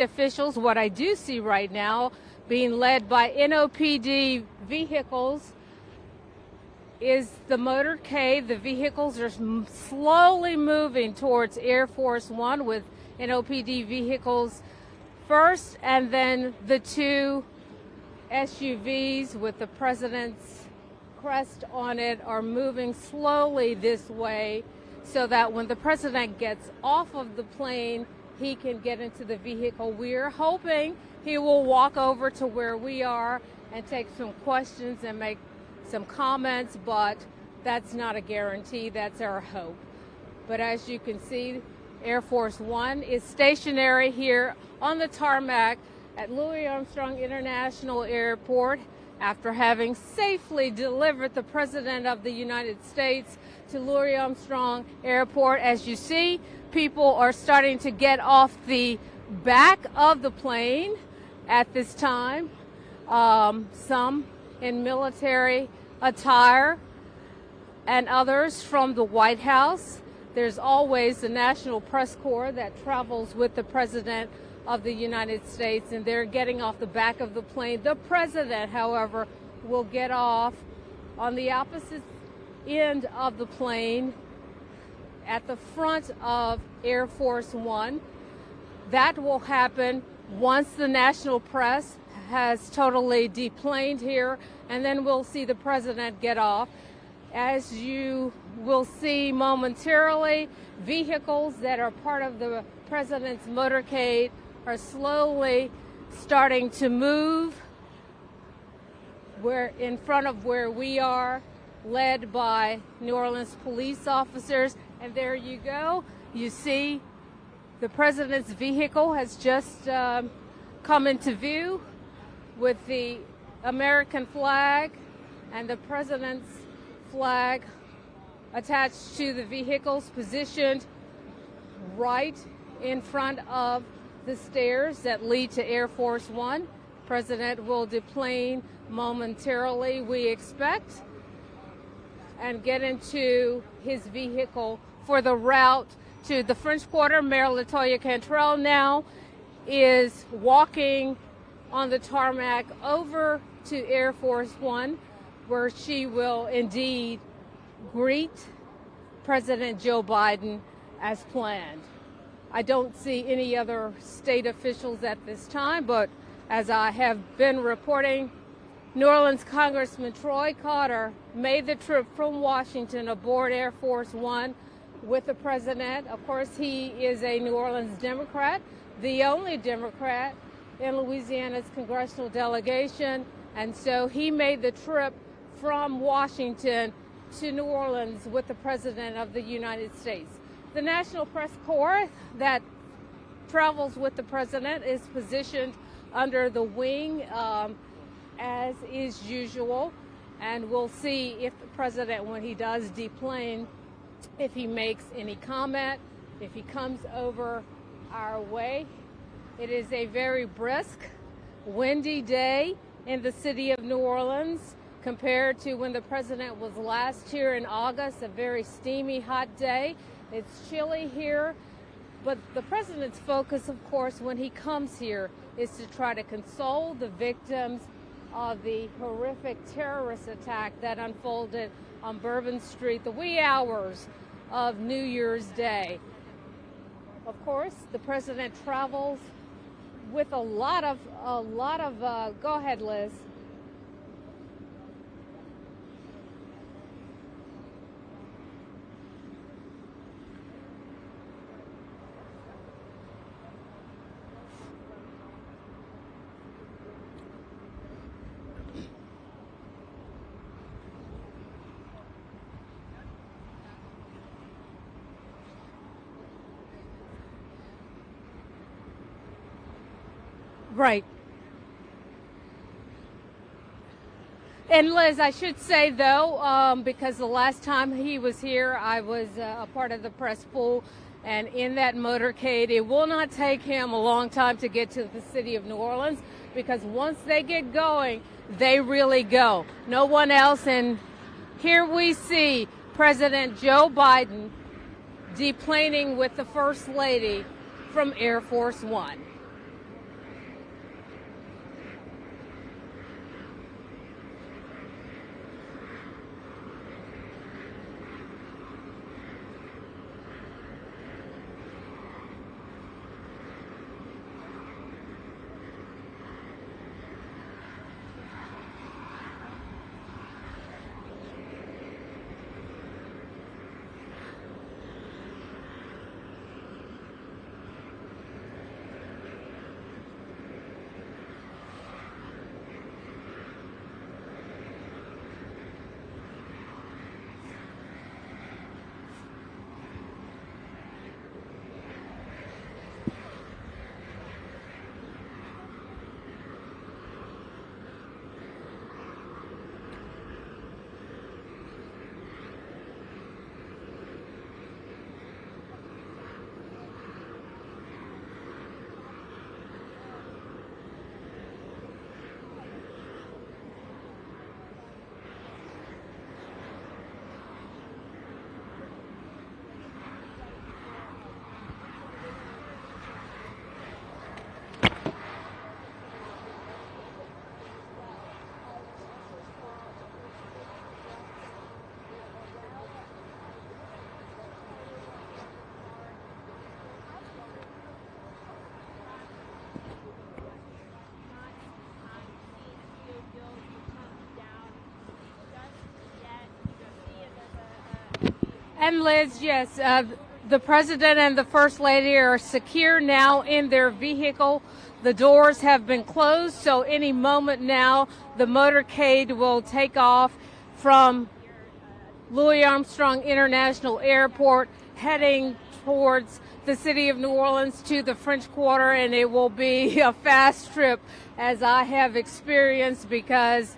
officials. What I do see right now being led by NOPD vehicles is the motorcade. The vehicles are slowly moving towards Air Force One, with NOPD vehicles first, and then the two SUVs with the president's crest on it are moving slowly this way, so that when the president gets off of the plane, he can get into the vehicle. We're hoping he will walk over to where we are and take some questions and make some comments, but that's not a guarantee. That's our hope. But as you can see, Air Force One is stationary here on the tarmac at Louis Armstrong International Airport after having safely delivered the President of the United States to Louis Armstrong Airport. As you see, people are starting to get off the back of the plane at this time, some in military attire and others from the White House. There's always the National Press Corps that travels with the President of the United States, and they're getting off the back of the plane. The President, however, will get off on the opposite end of the plane at the front of Air Force One. That will happen once the national press has totally deplaned here, and then we'll see the president get off. As you will see momentarily, vehicles that are part of the president's motorcade are slowly starting to move. We're in front of where we are, led by New Orleans police officers. And there you go. You see the president's vehicle has just come into view with the American flag and the president's flag attached to the vehicles, positioned right in front of the stairs that lead to Air Force One. President will deplane momentarily, we expect, and get into his vehicle for the route to the French Quarter. Mayor LaToya Cantrell now is walking on the tarmac over to Air Force One, where she will indeed greet President Joe Biden as planned. I don't see any other state officials at this time, but as I have been reporting, New Orleans Congressman Troy Carter made the trip from Washington aboard Air Force One with the president. Of course, he is a New Orleans Democrat, the only Democrat in Louisiana's congressional delegation, and so he made the trip from Washington to New Orleans with the President of the United States. The National Press Corps that travels with the President is positioned under the wing, as is usual, and we'll see if the President, when he does deplane, if he makes any comment, if he comes over our way. It is a very brisk, windy day in the city of New Orleans compared to when the president was last here in August, a very steamy, hot day. It's chilly here, but the president's focus, of course, when he comes here is to try to console the victims of the horrific terrorist attack that unfolded on Bourbon Street the wee hours of New Year's Day. Of course, the president travels with a lot of go ahead, Liz. Right. And Liz, I should say, though, because the last time he was here, I was a part of the press pool, and in that motorcade, it will not take him a long time to get to the city of New Orleans, because once they get going, they really go. No one else. And here we see President Joe Biden deplaning with the First Lady from Air Force One. And Liz, yes, the president and the first lady are secure now in their vehicle. The doors have been closed, so any moment now the motorcade will take off from Louis Armstrong International Airport, heading towards the city of New Orleans to the French Quarter, and it will be a fast trip, as I have experienced, because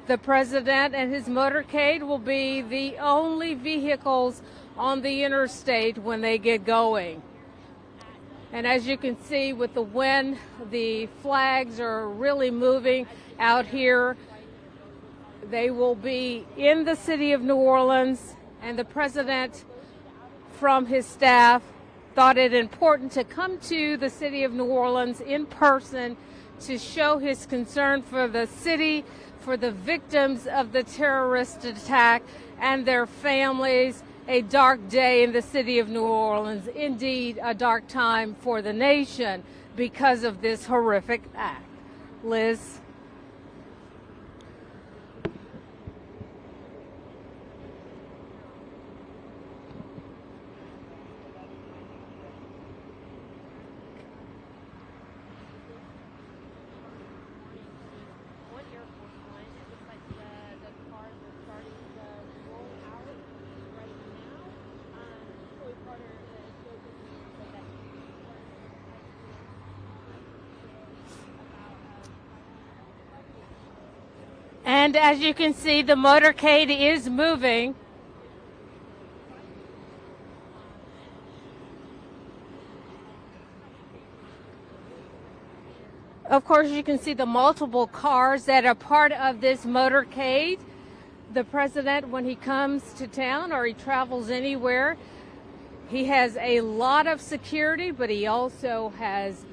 the president and his motorcade will be the only vehicles on the interstate when they get going. And as you can see with the wind, the flags are really moving out here. They will be in the city of New Orleans, and the president from his staff thought it important to come to the city of New Orleans in person to show his concern for the city, for the victims of the terrorist attack and their families. A dark day in the city of New Orleans, indeed a dark time for the nation because of this horrific act. Liz? And as you can see, the motorcade is moving. Of course, you can see the multiple cars that are part of this motorcade. The president, when he comes to town or he travels anywhere, he has a lot of security, but he also has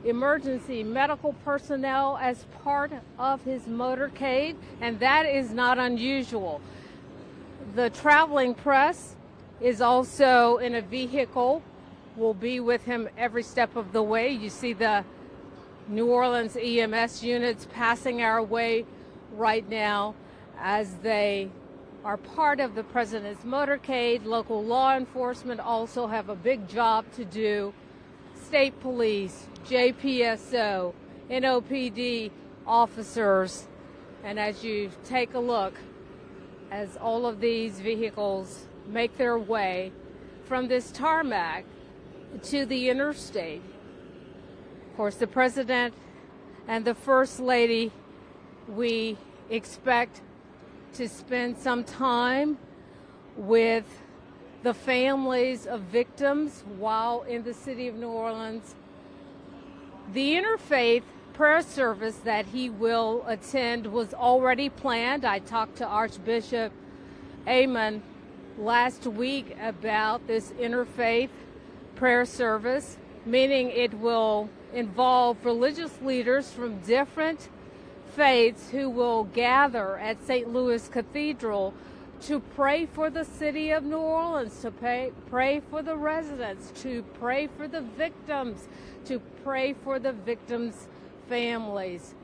emergency medical personnel as part of his motorcade, and that is not unusual. The traveling press is also in a vehicle, will be with him every step of the way. You see the New Orleans EMS units passing our way right now as they are part of the president's motorcade. Local law enforcement also have a big job to do. State police, JPSO, NOPD officers. And as you take a look, as all of these vehicles make their way from this tarmac to the interstate, of course, the president and the first lady, we expect to spend some time with the families of victims while in the city of New Orleans. The interfaith prayer service that he will attend was already planned. I talked to Archbishop Amon last week about this interfaith prayer service, meaning it will involve religious leaders from different faiths who will gather at St. Louis Cathedral to pray for the city of New Orleans, to pray for the residents, to pray for the victims, to pray for the victims' families.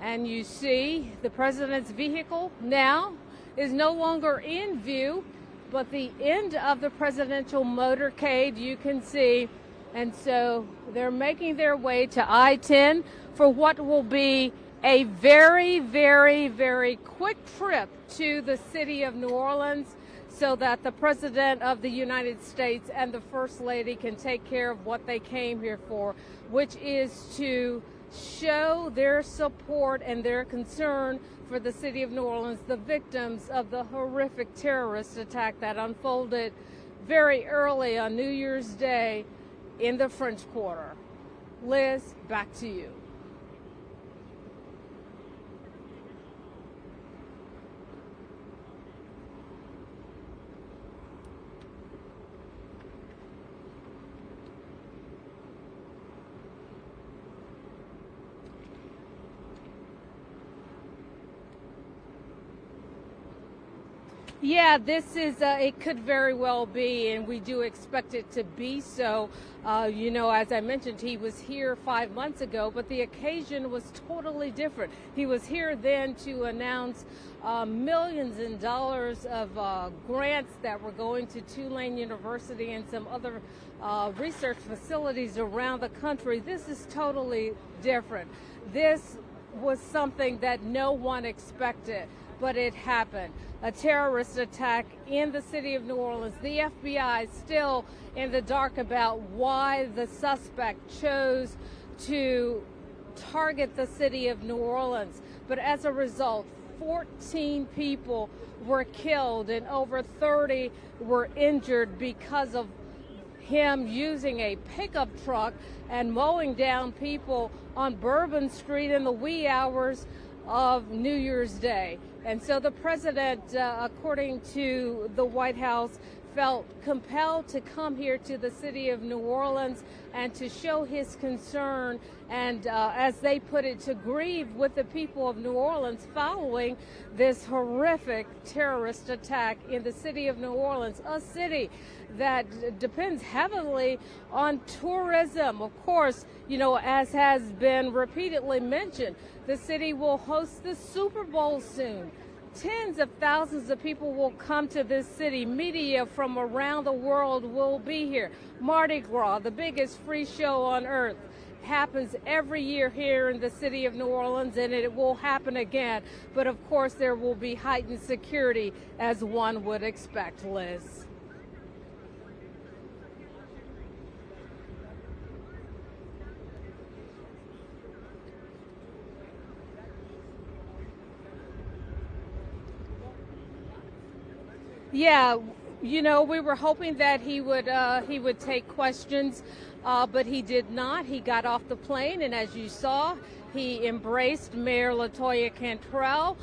And you see the president's vehicle now is no longer in view, but the end of the presidential motorcade you can see. And so they're making their way to I-10 for what will be a very, very, very quick trip to the city of New Orleans so that the President of the United States and the First Lady can take care of what they came here for, which is to show their support and their concern for the city of New Orleans, the victims of the horrific terrorist attack that unfolded very early on New Year's Day in the French Quarter. Liz, back to you. Yeah, this is, it could very well be, and we do expect it to be so. As I mentioned, he was here 5 months ago, but the occasion was totally different. He was here then to announce millions in dollars of grants that were going to Tulane University and some other research facilities around the country. This is totally different. This was something that no one expected, but it happened. A terrorist attack in the city of New Orleans. The FBI is still in the dark about why the suspect chose to target the city of New Orleans. But as a result, 14 people were killed and over 30 were injured because of him using a pickup truck and mowing down people on Bourbon Street in the wee hours of New Year's Day. And so the president, according to the White House, felt compelled to come here to the city of New Orleans and to show his concern and, as they put it, to grieve with the people of New Orleans following this horrific terrorist attack in the city of New Orleans, a city that depends heavily on tourism. Of course, as has been repeatedly mentioned, the city will host the Super Bowl soon. Tens of thousands of people will come to this city. Media from around the world will be here. Mardi Gras, the biggest free show on earth, happens every year here in the city of New Orleans, and it will happen again. But of course, there will be heightened security, as one would expect, Liz. Yeah, we were hoping that he would take questions, but he did not. He got off the plane, and as you saw, he embraced Mayor LaToya Cantrell.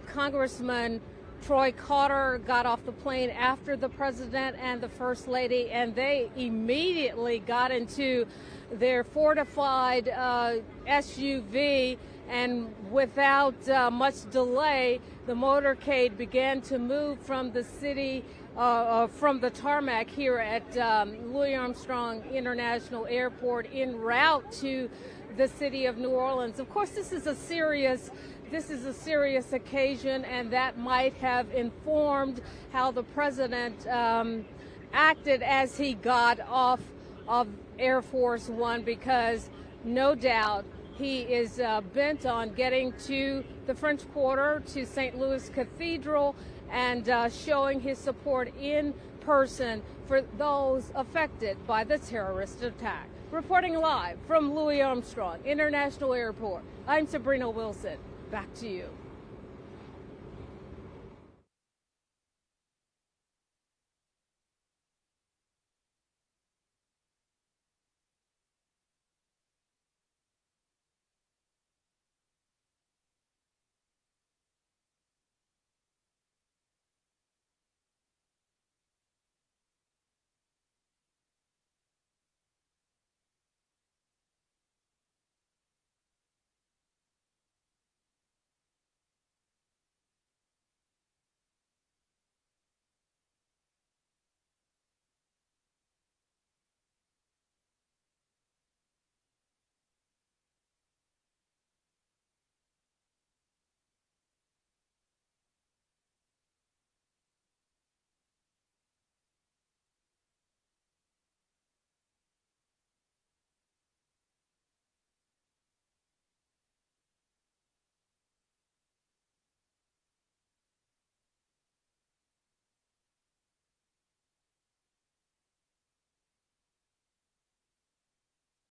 Congressman Troy Carter got off the plane after the president and the first lady, and they immediately got into their fortified SUV, and without much delay, the motorcade began to move from the city, from the tarmac here at Louis Armstrong International Airport en route to the city of New Orleans. Of course, this is a serious occasion, and that might have informed how the president acted as he got off of Air Force One, because no doubt he is bent on getting to the French Quarter, to St. Louis Cathedral, and showing his support in person for those affected by the terrorist attack. Reporting live from Louis Armstrong International Airport, I'm Sabrina Wilson. Back to you.